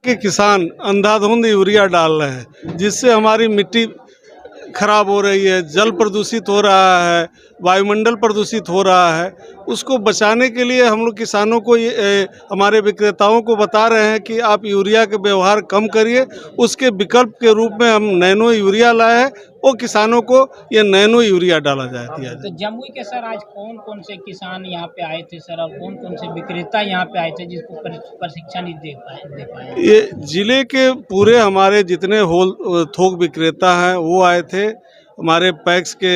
कि किसान अंधाधुंध यूरिया डाल रहे हैं, जिससे हमारी मिट्टी खराब हो रही है, जल प्रदूषित हो रहा है, वायुमंडल प्रदूषित हो रहा है। उसको बचाने के लिए हम लोग किसानों को हमारे विक्रेताओं को बता रहे हैं कि आप यूरिया के व्यवहार कम करिए। उसके विकल्प के रूप में हम नैनो यूरिया लाए हैं, वो किसानों को ये नैनो यूरिया डाला जाती है। तो जमुई के सर आज कौन कौन से किसान यहाँ पे आए थे सर, और कौन कौन से विक्रेता यहाँ पे आए थे जिसको प्रशिक्षण दे पाए? ये जिले के पूरे हमारे जितने थोक विक्रेता हैं वो आए थे। हमारे पैक्स के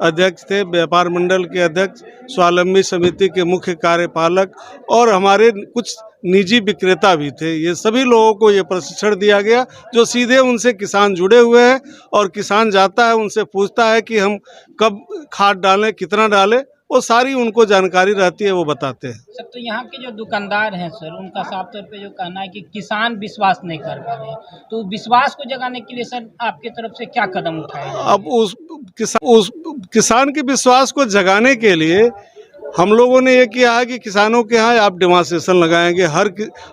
अध्यक्ष थे, व्यापार मंडल के अध्यक्ष, स्वावलंबी समिति के मुख्य कार्यपालक और हमारे कुछ निजी विक्रेता भी थे। ये सभी लोगों को ये प्रशिक्षण दिया गया, जो सीधे उनसे किसान जुड़े हुए हैं और किसान जाता है उनसे पूछता है कि हम कब खाद डालें, कितना डालें, वो सारी उनको जानकारी रहती है, वो बताते हैं। सर तो यहाँ के जो दुकानदार हैं सर, उनका साफ तौर पे जो कहना है कि किसान विश्वास नहीं कर पा रहे हैं, तो विश्वास को जगाने के लिए सर आपके तरफ से क्या कदम उठाए जाए? अब उस किसान के विश्वास को जगाने के लिए हम लोगों ने ये किया है कि किसानों के यहाँ आप डेमोन्स्ट्रेशन लगाएंगे।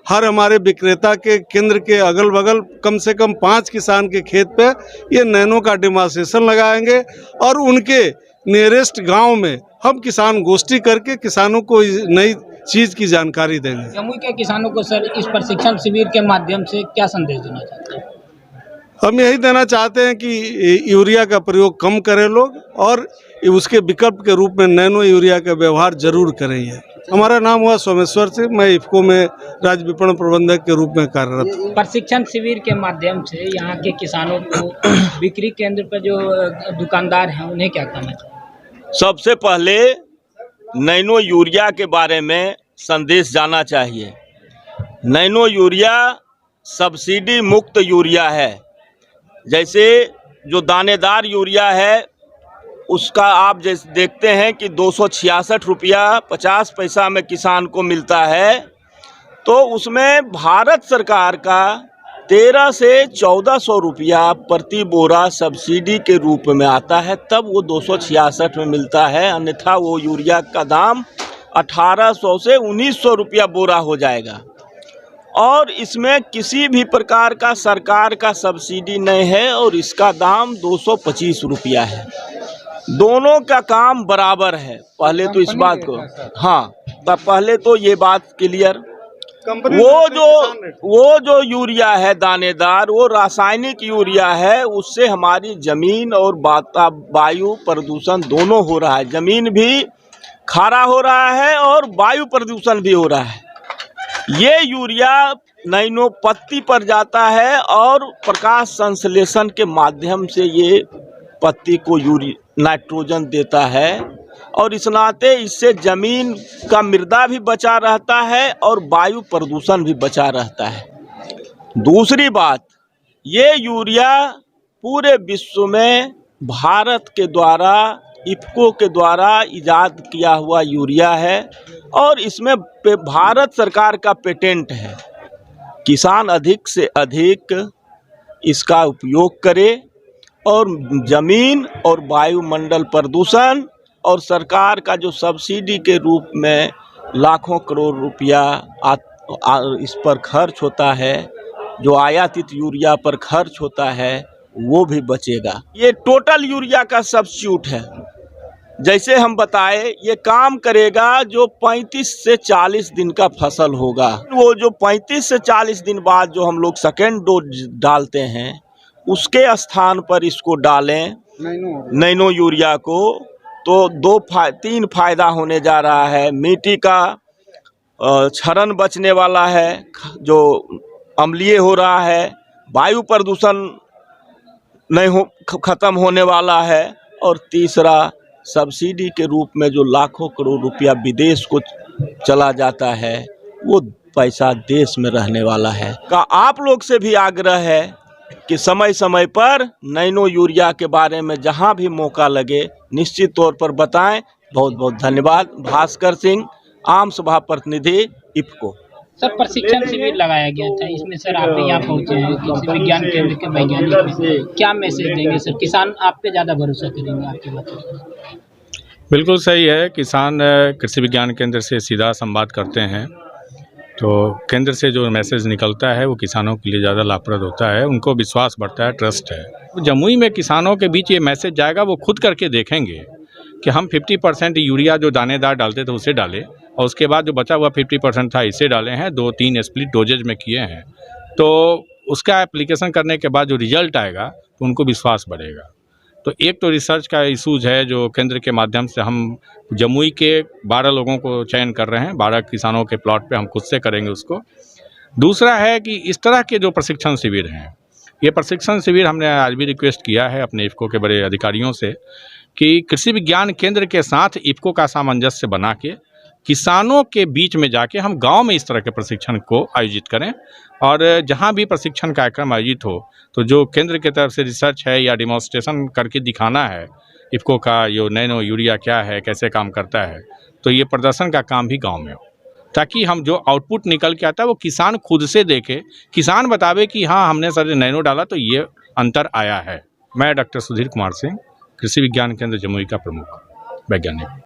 हर हमारे विक्रेता के केंद्र के अगल बगल कम से कम 5 किसान के खेत पे ये नैनो का डेमोन्स्ट्रेशन लगाएंगे और उनके नियरेस्ट गांव में हम किसान गोष्ठी करके किसानों को नई चीज़ की जानकारी देंगे। जमुई के किसानों को सर इस प्रशिक्षण शिविर के माध्यम से क्या संदेश देना चाहते हैं? हम यही देना चाहते हैं कि यूरिया का प्रयोग कम करें लोग और उसके विकल्प के रूप में नैनो यूरिया का व्यवहार जरूर करें। हमारा नाम हुआ सोमेश्वर सिंह, मैं इफको में राज्य विपणन प्रबंधक के रूप में कार्यरत हूँ। प्रशिक्षण शिविर के माध्यम से यहाँ के किसानों को बिक्री केंद्र पर जो दुकानदार हैं उन्हें क्या कहना चाहिए? सबसे पहले नैनो यूरिया के बारे में संदेश जाना चाहिए। नैनो यूरिया सब्सिडी मुक्त यूरिया है। जैसे जो दानेदार यूरिया है उसका आप जैसे देखते हैं कि 266 रुपया 50 पैसा में किसान को मिलता है, तो उसमें भारत सरकार का 1300 से 1400 रुपया प्रति बोरा सब्सिडी के रूप में आता है, तब वो 266 में मिलता है। अन्यथा वो यूरिया का दाम 1800 से 1900 रुपया बोरा हो जाएगा। और इसमें किसी भी प्रकार का सरकार का सब्सिडी नहीं है और इसका दाम 225 रुपया है। दोनों का काम बराबर है। पहले तो इस बात को, हाँ, तब पहले तो ये बात क्लियर। वो जो यूरिया है दानेदार, वो रासायनिक यूरिया है, उससे हमारी जमीन और वायु प्रदूषण दोनों हो रहा है। जमीन भी खारा हो रहा है और वायु प्रदूषण भी हो रहा है। ये यूरिया नैनो पत्ती पर जाता है और प्रकाश संश्लेषण के माध्यम से ये पत्ती को नाइट्रोजन देता है और इस नाते इससे जमीन का मृदा भी बचा रहता है और वायु प्रदूषण भी बचा रहता है। दूसरी बात, ये यूरिया पूरे विश्व में भारत के द्वारा इफको के द्वारा इजाद किया हुआ यूरिया है और इसमें भारत सरकार का पेटेंट है। किसान अधिक से अधिक इसका उपयोग करे और जमीन और वायुमंडल प्रदूषण और सरकार का जो सब्सिडी के रूप में लाखों करोड़ रुपया इस पर खर्च होता है, जो आयातित यूरिया पर खर्च होता है, वो भी बचेगा। ये टोटल यूरिया का सब्स्टिट्यूट है। जैसे हम बताए, ये काम करेगा जो 35 से 40 दिन का फसल होगा। वो जो 35 से 40 दिन बाद जो हम लोग सेकेंड डोज डालते हैं, उसके स्थान पर इसको डालें नैनो यूरिया को, तो 3 फायदा होने जा रहा है। मिट्टी का क्षरण बचने वाला है जो अम्लीय हो रहा है, वायु प्रदूषण नहीं खत्म होने वाला है, और तीसरा सब्सिडी के रूप में जो लाखों करोड़ रुपया विदेश को चला जाता है, वो पैसा देश में रहने वाला है। का आप लोग से भी आग्रह है कि समय समय पर नैनो यूरिया के बारे में जहां भी मौका लगे निश्चित तौर पर बताएं। बहुत बहुत धन्यवाद। भास्कर सिंह, आम सभा प्रतिनिधि, इफको। सर प्रशिक्षण शिविर लगाया गया था, इसमें सर आप यहाँ पहुँचे हैं कृषि विज्ञान केंद्र के वैज्ञानिक, क्या मैसेज देंगे सर? किसान आप पे ज़्यादा भरोसा करेंगे आपके बात? बिल्कुल सही है। किसान कृषि विज्ञान केंद्र से सीधा संवाद करते हैं तो केंद्र से जो मैसेज निकलता है वो किसानों के लिए ज़्यादा लाभप्रद होता है, उनको विश्वास बढ़ता है, ट्रस्ट है। जमुई में किसानों के बीच ये मैसेज जाएगा, वो खुद करके देखेंगे कि हम 50% यूरिया जो दानेदार डालते थे उसे डालें और उसके बाद जो बचा हुआ 50% था इसे डाले हैं, 2-3 स्प्लिट डोजेज में किए हैं। तो उसका एप्लीकेशन करने के बाद जो रिजल्ट आएगा तो उनको विश्वास बढ़ेगा। तो एक तो रिसर्च का इशूज है जो केंद्र के माध्यम से हम जमुई के 12 लोगों को चयन कर रहे हैं, 12 किसानों के प्लॉट पे हम खुद से करेंगे उसको। दूसरा है कि इस तरह के जो प्रशिक्षण शिविर हैं, ये प्रशिक्षण शिविर हमने आज भी रिक्वेस्ट किया है अपने इफ़को के बड़े अधिकारियों से कि कृषि विज्ञान केंद्र के साथ इफ़को का सामंजस्य बना के किसानों के बीच में जाके हम गांव में इस तरह के प्रशिक्षण को आयोजित करें और जहां भी प्रशिक्षण कार्यक्रम आयोजित हो तो जो केंद्र की तरफ से रिसर्च है या डिमॉन्स्ट्रेशन करके दिखाना है इफ़को का यो नैनो यूरिया क्या है, कैसे काम करता है, तो ये प्रदर्शन का काम भी गांव में हो ताकि हम जो आउटपुट निकल के आता है वो किसान खुद से देखे, किसान बतावे कि हाँ हमने सर नैनो डाला तो ये अंतर आया है। मैं डॉक्टर सुधीर कुमार सिंह, कृषि विज्ञान केंद्र जमुई का प्रमुख वैज्ञानिक।